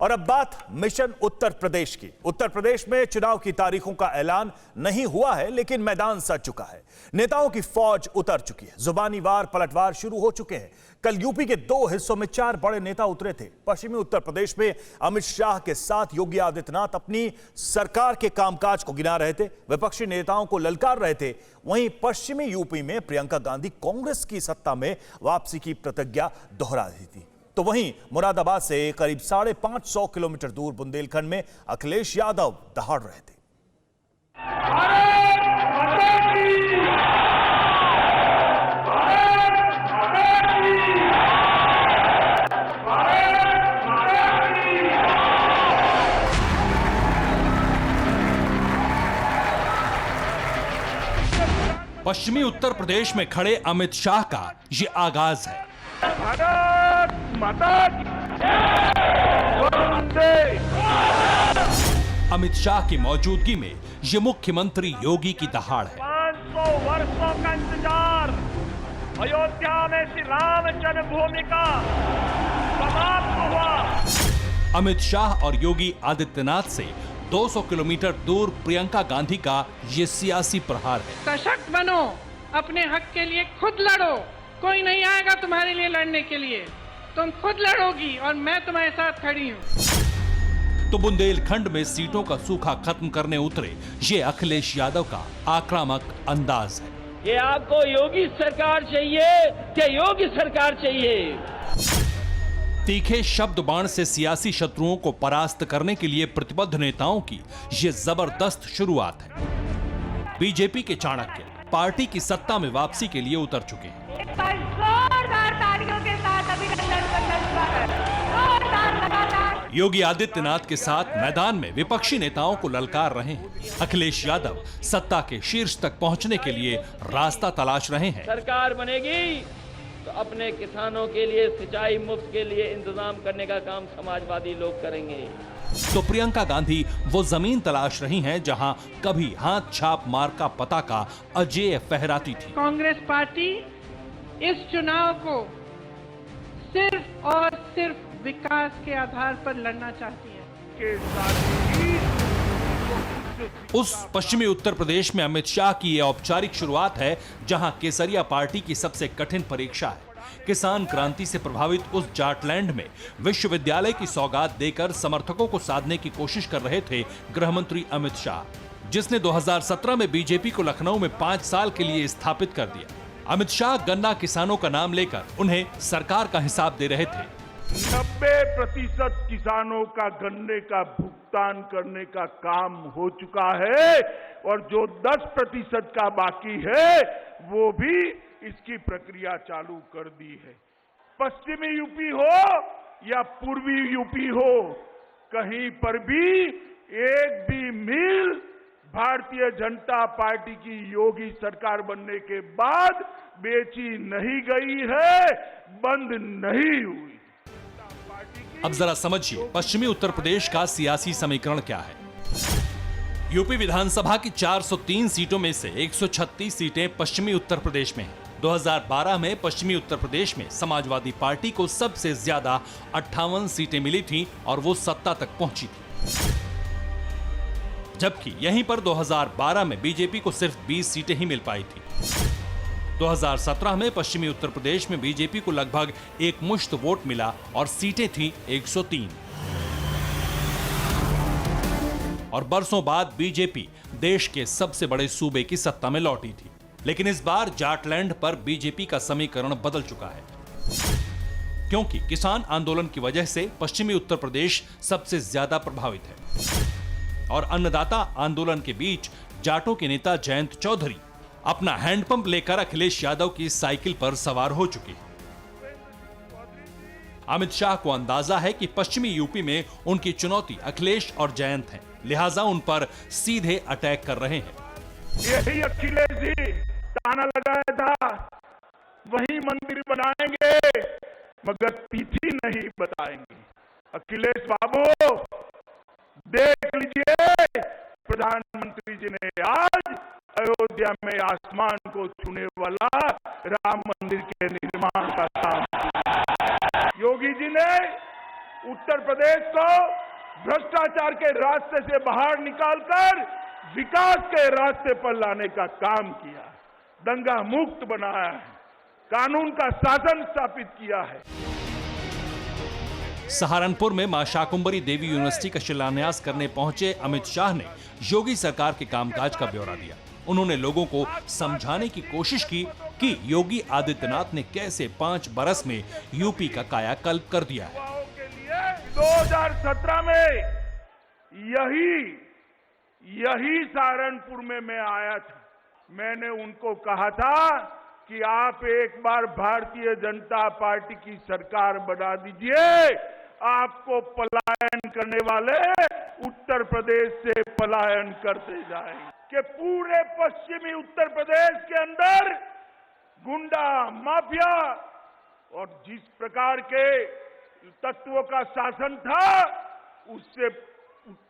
और अब बात मिशन उत्तर प्रदेश की। उत्तर प्रदेश में चुनाव की तारीखों का ऐलान नहीं हुआ है, लेकिन मैदान सज चुका है। नेताओं की फौज उतर चुकी है। जुबानी वार पलटवार शुरू हो चुके हैं। कल यूपी के 2 हिस्सों में 4 बड़े नेता उतरे थे। पश्चिमी उत्तर प्रदेश में अमित शाह के साथ योगी आदित्यनाथ अपनी सरकार के कामकाज को गिना रहे थे, विपक्षी नेताओं को ललकार रहे थे। वहीं पश्चिमी यूपी में प्रियंका गांधी कांग्रेस की सत्ता में वापसी की प्रतिज्ञा दोहरा रही थी। तो वहीं मुरादाबाद से करीब 550 किलोमीटर दूर बुंदेलखंड में अखिलेश यादव दहाड़ रहे थे। पश्चिमी उत्तर प्रदेश में खड़े अमित शाह का ये आगाज है। अमित शाह की मौजूदगी में ये मुख्यमंत्री योगी की दहाड़ है। 500 वर्षों का इंतजार, अयोध्या में श्री राम जन्मभूमि का समाप्त हुआ। अमित शाह और योगी आदित्यनाथ से 200 किलोमीटर दूर प्रियंका गांधी का ये सियासी प्रहार है। सशक्त बनो, अपने हक के लिए खुद लड़ो, कोई नहीं आएगा तुम्हारे लिए लड़ने के लिए, तुम खुद लड़ोगी और मैं तुम्हारे साथ खड़ी हूँ। तो बुंदेलखंड में सीटों का सूखा खत्म करने उतरे ये अखिलेश यादव का आक्रामक अंदाज है। ये आपको योगी सरकार चाहिए क्या योगी सरकार चाहिए? तीखे शब्द बाण से सियासी शत्रुओं को परास्त करने के लिए प्रतिबद्ध नेताओं की ये जबरदस्त शुरुआत है। बीजेपी के चाणक्य पार्टी की सत्ता में वापसी के लिए उतर चुके हैं। जोरदार तालियों के साथ अभिनंदन करना लगातार। योगी आदित्यनाथ के साथ मैदान में विपक्षी नेताओं को ललकार रहे हैं। अखिलेश यादव सत्ता के शीर्ष तक पहुंचने के लिए रास्ता तलाश रहे हैं। सरकार बनेगी तो अपने किसानों के लिए सिंचाई मुफ्त के लिए इंतजाम करने का काम समाजवादी लोग करेंगे। तो प्रियंका गांधी वो जमीन तलाश रही हैं जहां कभी हाथ छाप मार्का पताका अजेय फहराती थी। कांग्रेस पार्टी इस चुनाव को सिर्फ और सिर्फ विकास के आधार पर लड़ना चाहती है। उस पश्चिमी उत्तर प्रदेश में अमित शाह की ये औपचारिक शुरुआत है जहां केसरिया पार्टी की सबसे कठिन परीक्षा है। किसान क्रांति से प्रभावित उस जाटलैंड में विश्वविद्यालय की सौगात देकर समर्थकों को साधने की कोशिश कर रहे थे गृहमंत्री अमित शाह, जिसने 2017 में बीजेपी को लखनऊ में 5 साल के लिए स्थापित कर दिया। अमित शाह गन्ना किसानों का नाम लेकर उन्हें सरकार का हिसाब दे रहे थे। 90% किसानों का गन्ने का भुगतान करने का काम हो चुका है और जो 10% का बाकी है वो भी इसकी प्रक्रिया चालू कर दी है। पश्चिमी यूपी हो या पूर्वी यूपी हो, कहीं पर भी एक भी मिल भारतीय जनता पार्टी की योगी सरकार बनने के बाद बेची नहीं गई है, बंद नहीं हुई। अब जरा समझिए पश्चिमी उत्तर प्रदेश का सियासी समीकरण क्या है। यूपी विधानसभा की 403 सीटों में से 136 सीटें पश्चिमी उत्तर प्रदेश में हैं। 2012 में पश्चिमी उत्तर प्रदेश में समाजवादी पार्टी को सबसे ज्यादा 58 सीटें मिली थीं और वो सत्ता तक पहुंची थी, जबकि यहीं पर 2012 में बीजेपी को सिर्फ 20 सीटें ही मिल पाई थी। 2017 में पश्चिमी उत्तर प्रदेश में बीजेपी को लगभग एक मुश्त वोट मिला और सीटें थी 103। और बरसों बाद बीजेपी देश के सबसे बड़े सूबे की सत्ता में लौटी थी। लेकिन इस बार जाटलैंड पर बीजेपी का समीकरण बदल चुका है, क्योंकि किसान आंदोलन की वजह से पश्चिमी उत्तर प्रदेश सबसे ज्यादा प्रभावित है। और अन्नदाता आंदोलन के बीच जाटों के नेता जयंत चौधरी अपना हैंडपंप लेकर अखिलेश यादव की साइकिल पर सवार हो चुके हैं। अमित शाह को अंदाजा है कि पश्चिमी यूपी में उनकी चुनौती अखिलेश और जयंत है, लिहाजा उन पर सीधे अटैक कर रहे हैं। यही अखिलेश जी ताना लगाया था, वही मंदिर बनाएंगे मगर तिथि नहीं बताएंगे। अखिलेश बाबू देख लीजिए, प्रधानमंत्री जी ने आज अयोध्या में आसमान को छूने वाला राम मंदिर के निर्माण का काम किया। योगी जी ने उत्तर प्रदेश को भ्रष्टाचार के रास्ते से बाहर निकालकर विकास के रास्ते पर लाने का काम किया है, दंगा मुक्त बनाया है, कानून का शासन स्थापित किया है। सहारनपुर में मां शाकुंभरी देवी यूनिवर्सिटी का शिलान्यास करने पहुंचे अमित शाह ने योगी सरकार के कामकाज का ब्यौरा दिया। उन्होंने लोगों को समझाने की कोशिश की कि योगी आदित्यनाथ ने कैसे 5 बरस में यूपी का कायाकल्प कर दिया है। 2017 में यही सहारनपुर में मैं आया था। मैंने उनको कहा था कि आप एक बार भारतीय जनता पार्टी की सरकार बना दीजिए, आपको पलायन करने वाले उत्तर प्रदेश से पलायन करते जाएंगे। कि पूरे पश्चिमी उत्तर प्रदेश के अंदर गुंडा माफिया और जिस प्रकार के तत्वों का शासन था, उससे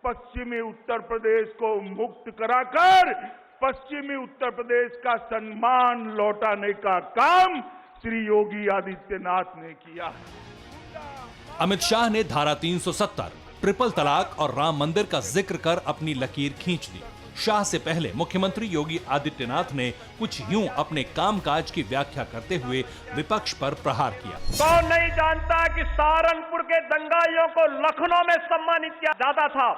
पश्चिमी उत्तर प्रदेश को मुक्त कराकर पश्चिमी उत्तर प्रदेश का सम्मान लौटाने का काम श्री योगी आदित्यनाथ ने किया है। अमित शाह ने धारा 370, ट्रिपल तलाक और राम मंदिर का जिक्र कर अपनी लकीर खींच दी। शाह से पहले मुख्यमंत्री योगी आदित्यनाथ ने कुछ यूं अपने कामकाज की व्याख्या करते हुए विपक्ष पर प्रहार किया। कौन नहीं जानता कि सहारनपुर के दंगाइयों को लखनऊ में सम्मानित किया जाता था,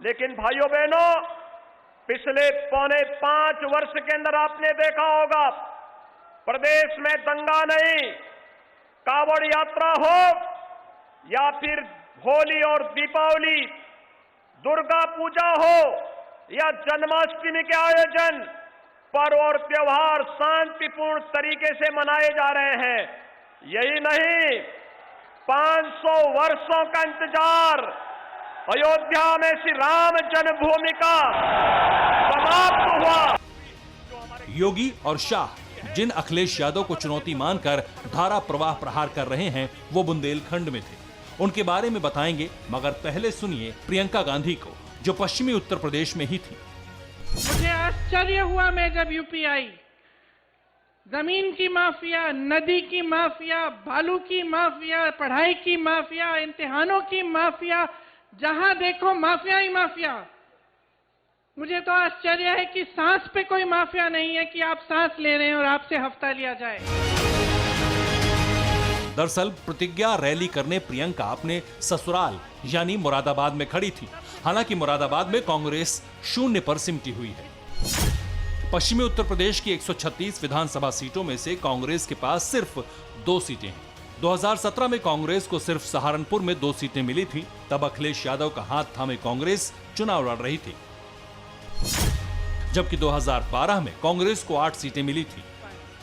लेकिन भाइयों बहनों, पिछले 4.5 वर्ष के अंदर आपने देखा होगा, प्रदेश में दंगा नहीं, कांवड़ यात्रा हो या फिर होली और दीपावली, दुर्गा पूजा हो या जन्माष्टमी के आयोजन, पर्व और त्योहार शांतिपूर्ण तरीके से मनाए जा रहे हैं। यही नहीं, 500 वर्षों का इंतजार, अयोध्या में श्री राम जन्मभूमि का समाप्त हुआ। योगी और शाह जिन अखिलेश यादव को चुनौती मानकर धारा प्रवाह प्रहार कर रहे हैं, वो बुंदेलखंड में थे। उनके बारे में बताएंगे, मगर पहले सुनिए प्रियंका गांधी को, जो पश्चिमी उत्तर प्रदेश में ही थी। मुझे आश्चर्य हुआ मैं जब यूपी आई। जमीन की माफिया, नदी की माफिया, बालू की माफिया, पढ़ाई की माफिया, इम्तिहानों की माफिया, जहां देखो माफिया ही माफिया। मुझे तो आश्चर्य है कि सांस पे कोई माफिया नहीं है कि आप सांस ले रहे हैं और आपसे हफ्ता लिया जाए। दरअसल प्रतिज्ञा रैली करने प्रियंका अपने ससुराल यानी मुरादाबाद में खड़ी थी। हालांकि मुरादाबाद में कांग्रेस 0 पर सिमटी हुई है। पश्चिमी उत्तर प्रदेश की 136 विधानसभा सीटों में से कांग्रेस के पास सिर्फ 2 सीटें हैं। 2017 में कांग्रेस को सिर्फ सहारनपुर में 2 सीटें मिली थी। तब अखिलेश यादव का हाथ थामे कांग्रेस चुनाव लड़ रही थी, जबकि 2012 में कांग्रेस को 8 सीटें मिली थी।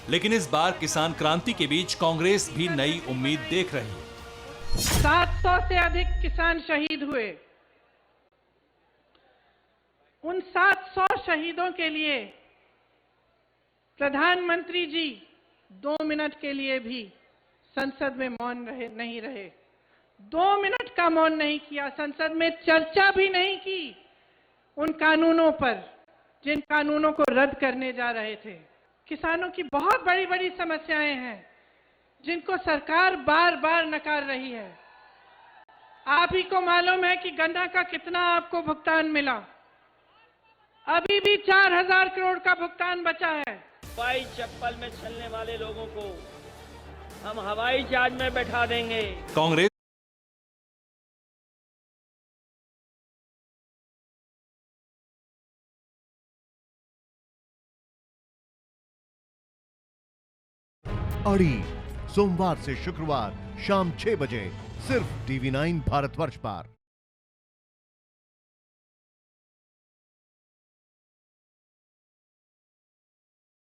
लेकिन इस बार किसान क्रांति के बीच कांग्रेस भी नई उम्मीद देख रही है। 700 से अधिक किसान शहीद हुए। उन 700 शहीदों के लिए प्रधानमंत्री जी 2 मिनट के लिए भी संसद में मौन नहीं रहे। 2 मिनट का मौन नहीं किया, संसद में चर्चा भी नहीं की उन कानूनों पर जिन कानूनों को रद्द करने जा रहे थे। किसानों की बहुत बड़ी बड़ी समस्याएं हैं जिनको सरकार बार बार नकार रही है। आप ही को मालूम है कि गन्ना का कितना आपको भुगतान मिला। अभी भी 4000 करोड़ का भुगतान बचा है। हवाई चप्पल में चलने वाले लोगों को हम हवाई जहाज में बैठा देंगे। कांग्रेस अड़ी सोमवार से शुक्रवार शाम 6 बजे सिर्फ TV9 भारतवर्ष पर।